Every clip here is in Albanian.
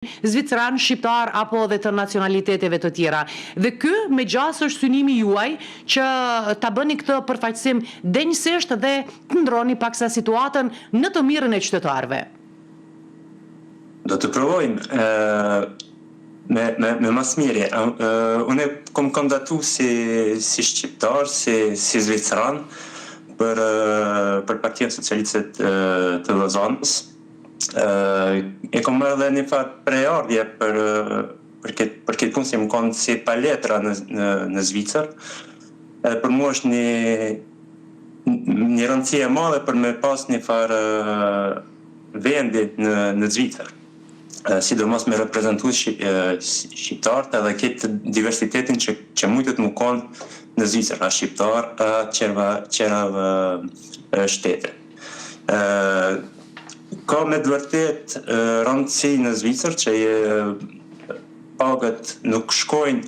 Zvicran, shqiptar apo dhe të nacionaliteteve të tjera. Dhe ky me gjas është synimi juaj që ta bëni këtë përfaqësim denjësisht dhe të ndroni paksa situatën në të mirën e qytetarëve. Do të provojmë me mas mire. Unë kom kandidatu si shqiptar, si zvicran për Partinë Socialiste të Lozanës. E kom marrë dhe një farë prejardhje për këtë punë si më konë si paletra në Zvicër. Për mu është një rëndësie e madhe për me pas një farë vendit në Zvicër. Sidomos me reprezentu shqiptarët edhe këtë diversitetin që mujtët më konë në Zvicër, a shqiptar, a qerave shtete. Ka me dëvërtet rëndësi në Zvicër që pagët nuk shkojnë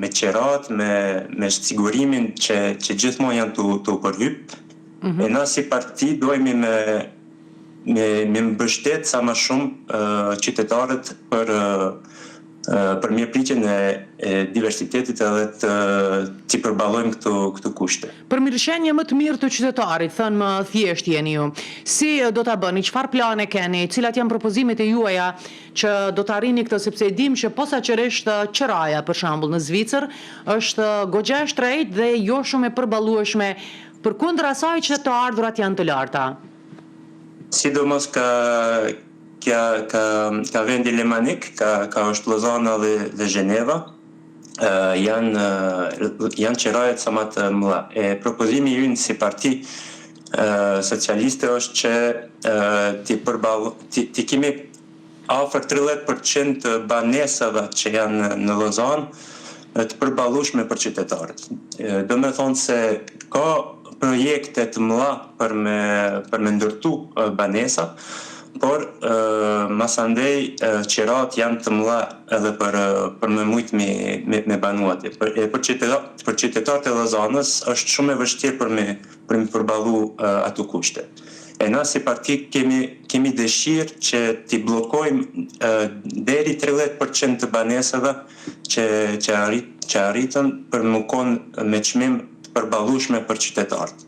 me qerat, me sigurimin që gjithmonë janë të përhyp. E na si parti dojmë me mbështet sa më shumë qytetarët për mirëpritjen e diversitetit edhe t'i përballojmë këto kushte. Për mirëqenie më të mirë të qytetarit, thënë më thjesht jeni ju, si do ta bëni, çfarë plane keni, cilat janë propozimet e juaja që do ta arrini këtë, sepse e dim që posaçërisht qeraja për shembull në Zvicër është goxha e shtrejtë dhe jo shumë e përballueshme, përkundër asaj që të ardhurat janë të larta. Sidomos ka vendi Lemanik, ka është Lozana dhe Zheneva, janë qerajet sa më të mëdha. Propozimi ynë si parti socialiste është që ti kemi afër 30% të banesave që janë në Lozanë të përballueshme për qytetarët. Do me thonë se ka projekte të mëdha për me ndërtu banesa, por masandej qerat janë të mëdha edhe për me mujt me banuati. Për qytetarët e Lozanës është shumë e vështirë për me përballu ato kushte. E na si parti kemi dëshirë që t'i blokojmë deri 30% të banesave që arritën për më konë me çmim të përballueshme për qytetarët.